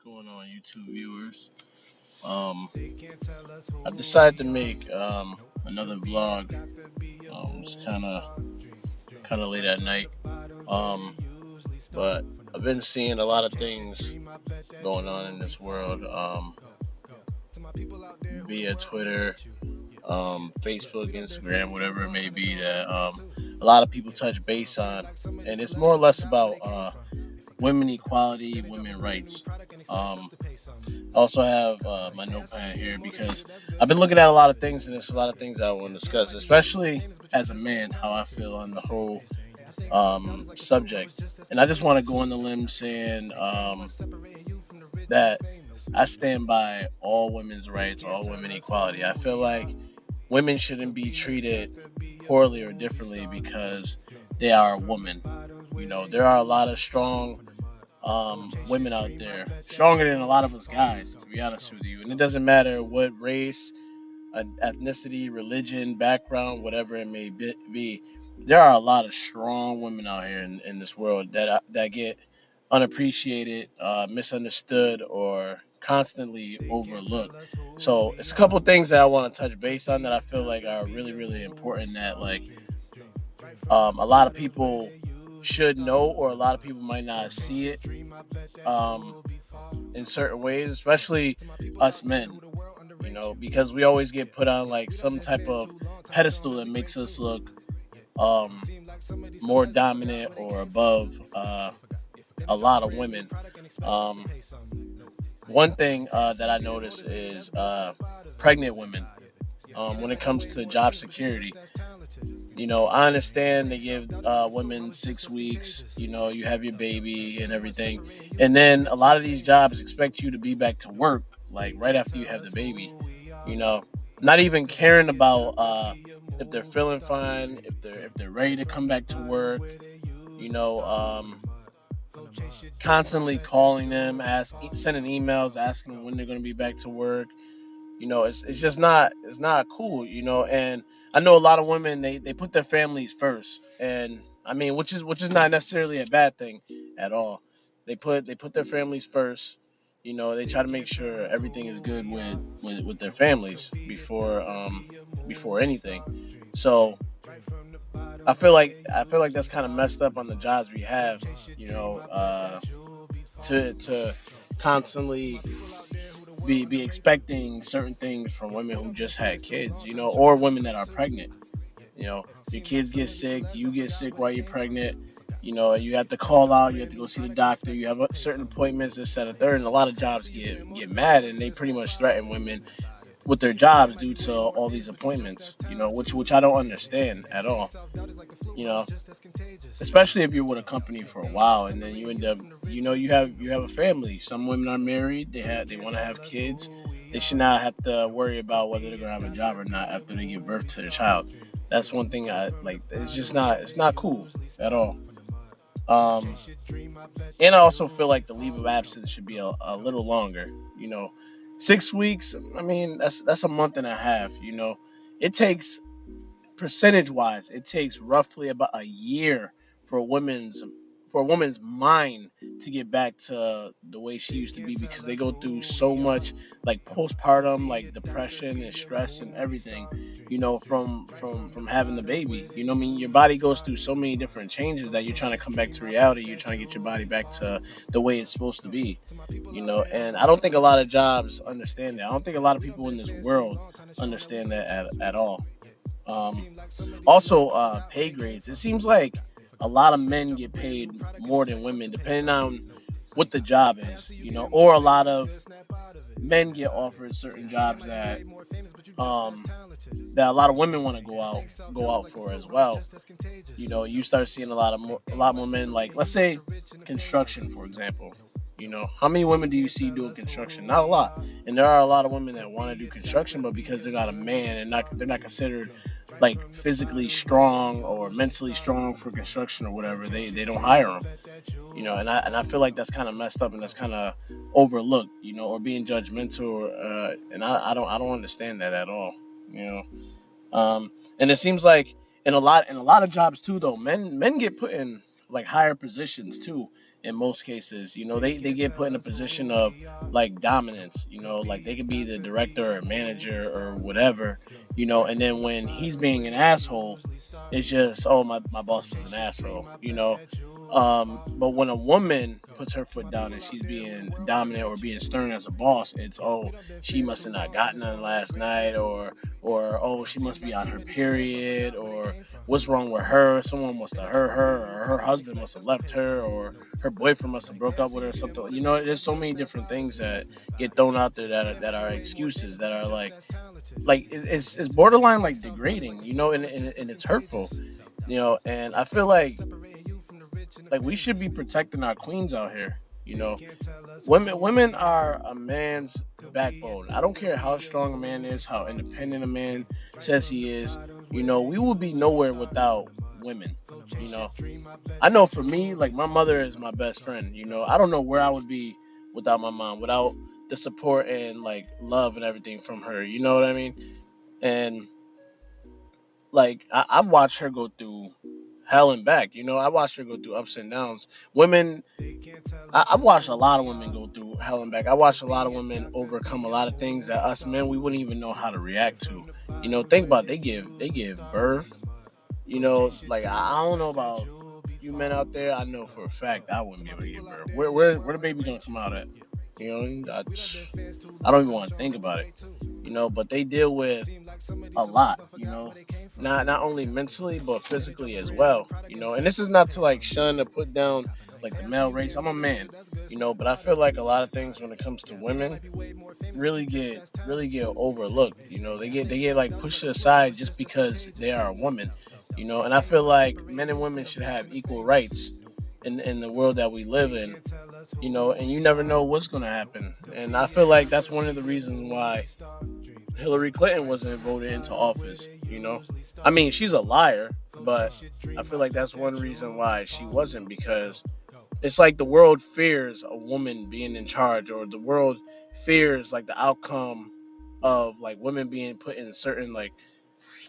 going on, YouTube viewers? Um, I decided to make another vlog. It's kind of late at night. Um, but I've been seeing a lot of things going on in this world via Twitter, Facebook, Instagram, whatever it may be that a lot of people touch base on, and it's more or less about women equality, women rights. Um, I also have my notepad here because I've been looking at a lot of things, and there's a lot of things I want to discuss, especially as a man, how I feel on the whole subject. And I just want to go on the limb saying that I stand by all women's rights, all women equality. I feel like women shouldn't be treated poorly or differently because they are a woman. There are a lot of strong women out there, stronger than a lot of us guys, to be honest with you. And it doesn't matter what race, ethnicity, religion, background, whatever it may be. There are a lot of strong women out here in this world that get unappreciated, misunderstood, or constantly overlooked. So it's a couple of things that I want to touch base on that I feel like are really, really important. That like a lot of people should know, or a lot of people might not see it um, in certain ways, especially us men. Because we always get put on like some type of pedestal that makes us look um, more dominant or above a lot of women. Um, One thing that I notice is pregnant women. When it comes to job security, I understand they give women 6 weeks. You have your baby and everything, and then a lot of these jobs expect you to be back to work like right after you have the baby. You know, Not even caring about if they're feeling fine, if they're ready to come back to work. You know, constantly calling them, sending emails asking when they're going to be back to work. It's just not cool. And I know a lot of women they put their families first, and I mean which is not necessarily a bad thing at all. They put their families first. They try to make sure everything is good with their families before anything. So I feel like that's kind of messed up on the jobs we have. You know, to constantly be expecting certain things from women who just had kids, or women that are pregnant. Your kids get sick, you get sick while you're pregnant. You have to call out, you have to go see the doctor, you have certain appointments, this, that, and third, and a lot of jobs get mad and they pretty much threaten women with their jobs due to all these appointments. Which I don't understand at all. You know, Especially if you're with a company for a while and then you end up, you have a family. Some women are married, they want to have kids. They should not have to worry about whether they're gonna have a job or not after they give birth to their child. That's one thing I like. It's not cool at all. Um, and I also feel like the leave of absence should be a little longer. 6 weeks. I mean, that's a month and a half. It takes percentage wise, it takes roughly about a year for a woman's for a woman's mind to get back to the way she used to be because they go through so much like postpartum, like depression and stress and everything, from having the baby. I mean, your body goes through so many different changes that you're trying to come back to reality. You're trying to get your body back to the way it's supposed to be. And I don't think a lot of jobs understand that. I don't think a lot of people in this world understand that at all. Um, Also, pay grades. It seems like a lot of men get paid more than women, depending on what the job is, or a lot of men get offered certain jobs um, that a lot of women want to go out for as well. You start seeing a lot more men, like let's say construction, for example. How many women do you see doing construction? Not a lot. And there are a lot of women that want to do construction, but because they're not a man and they're not considered like physically strong or mentally strong for construction or whatever, they don't hire them. And I feel like that's kind of messed up and that's kind of overlooked, or being judgmental, and I don't understand that at all. You and it seems like in a lot of jobs too, though, men get put in like higher positions too, in most cases. They get put in a position of like dominance. Like they could be the director or manager or whatever. And then when he's being an asshole, it's just, oh, my boss is an asshole. But when a woman puts her foot down and she's being dominant or being stern as a boss, it's, oh, she must have not gotten none last night, or oh, she must be on her period, or what's wrong with her? Someone must have hurt her, or her husband must have left her, or her boyfriend must have broke up with her, or something. There's so many different things that get thrown out there that are excuses that are like it's borderline like degrading, and it's hurtful, and I feel like we should be protecting our queens out here. Women are a man's backbone. I don't care how strong a man is, how independent a man says he is. We will be nowhere without women. You know, I know for me, like my mother is my best friend. I don't know where I would be without my mom, without the support and like love and everything from her. You know what I mean? And like I've watched her go through hell and back. I watched her go through ups and downs. Women, I've watched a lot of women go through hell and back. I watched a lot of women overcome a lot of things that us men we wouldn't even know how to react to. Think about it, they give birth. Like I don't know about you men out there. I know for a fact I wouldn't be able to give birth. Where the baby gonna come out at? I don't even want to think about it. But they deal with a lot. Not only mentally but physically as well. And this is not to like shun or put down like the male race. I'm a man. But I feel like a lot of things when it comes to women really get overlooked. They get like pushed aside just because they are a woman. And I feel like men and women should have equal rights in the world that we live in. And you never know what's going to happen. And I feel like that's one of the reasons why Hillary Clinton wasn't voted into office. I mean, she's a liar, but I feel like that's one reason why she wasn't, because it's like the world fears a woman being in charge, or the world fears like the outcome of like women being put in certain like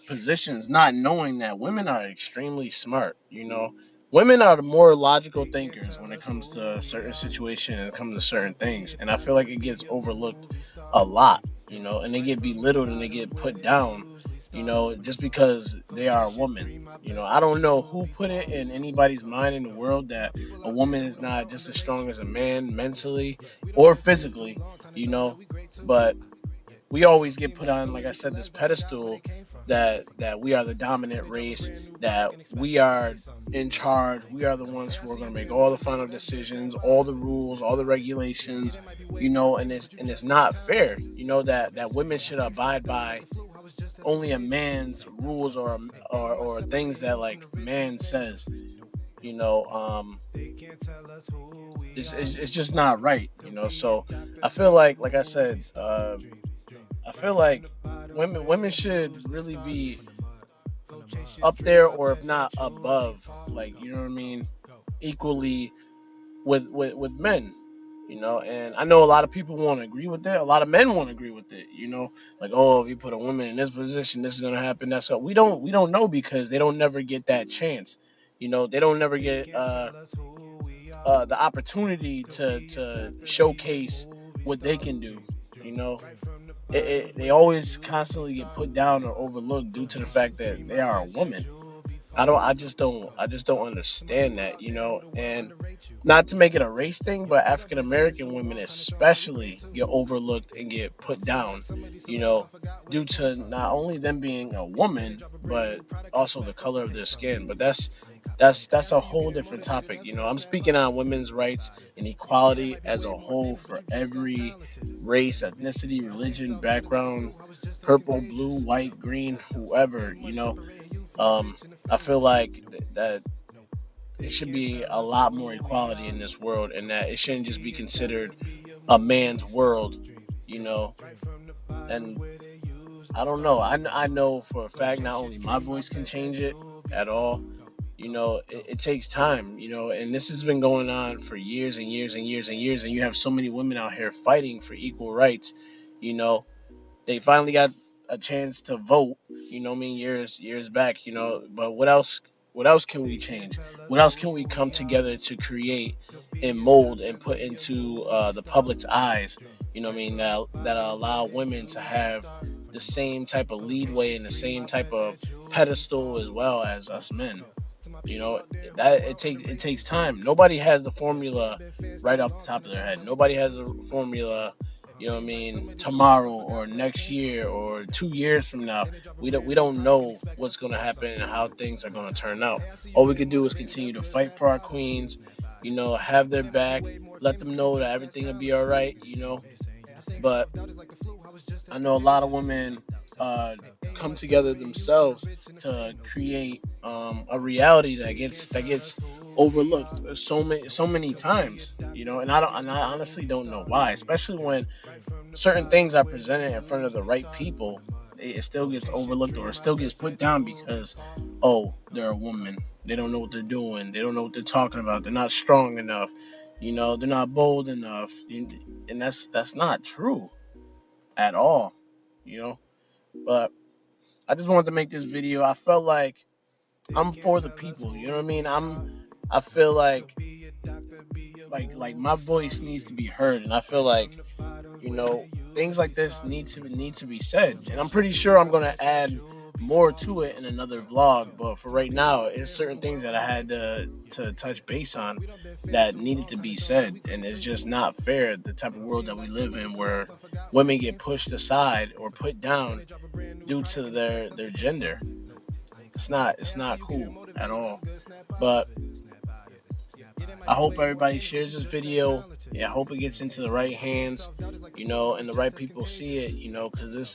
positions, not knowing that women are extremely smart. Women are the more logical thinkers when it comes to certain situations and it comes to certain things, and I feel like it gets overlooked a lot. And they get belittled and they get put down. Just because they are a woman. I don't know who put it in anybody's mind in the world that a woman is not just as strong as a man mentally or physically. You know, but we always get put on, like I said, this pedestal that we are the dominant race, that we are in charge, we are the ones who are going to make all the final decisions, all the rules, all the regulations, and it's not fair, that women should abide by only a man's rules or things that like man says, you know, it's just not right, So I feel like I said, I feel like women should really be up there, or if not above, like you know what I mean, equally with men. And I know a lot of people won't agree with it. A lot of men won't agree with it. Like, oh, if you put a woman in this position, this is gonna happen. That's so we don't know, because they don't never get that chance. They don't never get the opportunity to showcase what they can do. You know, they always constantly get put down or overlooked due to the fact that they are a woman. I just don't understand that, and not to make it a race thing, but African American women especially get overlooked and get put down, you know, due to not only them being a woman, but also the color of their skin. But that's a whole different topic. I'm speaking on women's rights and equality as a whole for every race, ethnicity, religion, background, purple, blue, white, green, whoever. I feel like that it should be a lot more equality in this world, and that it shouldn't just be considered a man's world. You know, and I don't know. I know for a fact not only my voice can change it at all. It takes time. And this has been going on for years and years and years and years. And you have so many women out here fighting for equal rights. You know, they finally got a chance to vote. What I mean, years back. But what else? What else can we change? What else can we come together to create and mold and put into the public's eyes? You know what I mean? That allow women to have the same type of leadway and the same type of pedestal as well as us men. You know that it takes time. Nobody has the formula right off the top of their head. Nobody has a formula. You know what I mean? Tomorrow or next year or 2 years from now, we don't know what's going to happen and how things are going to turn out. All we can do is continue to fight for our queens. You know, have their back. Let them know that everything will be all right. You know, but I know a lot of women uh, come together themselves to create a reality that gets overlooked so many times, you know. And I honestly don't know why, especially when certain things are presented in front of the right people, it still gets overlooked or it still gets put down because, oh, they're a woman. They don't know what they're doing. They don't know what they're talking about. They're not strong enough. You know, they're not bold enough. And that's not true at all. You know, but I just wanted to make this video. I felt like I'm for the people. You know what I mean? I feel like my voice needs to be heard, and I feel like, you know, things like this need to be said. And I'm pretty sure I'm gonna add more to it in another vlog. But for right now, it's certain things that I had to touch base on that needed to be said, and it's just not fair the type of world that we live in where women get pushed aside or put down due to their gender. It's not cool at all. But I hope everybody shares this video. Yeah, I hope it gets into the right hands, you know, and the right people see it, you know, because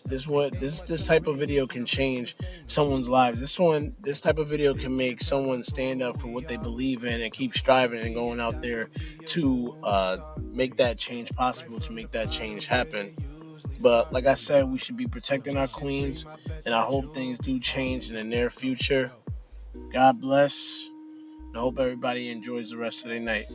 this type of video can change someone's lives. This type of video can make someone stand up for what they believe in and keep striving and going out there to make that change possible, to make that change happen. But like I said, we should be protecting our queens, and I hope things do change in the near future. God bless. I hope everybody enjoys the rest of their night.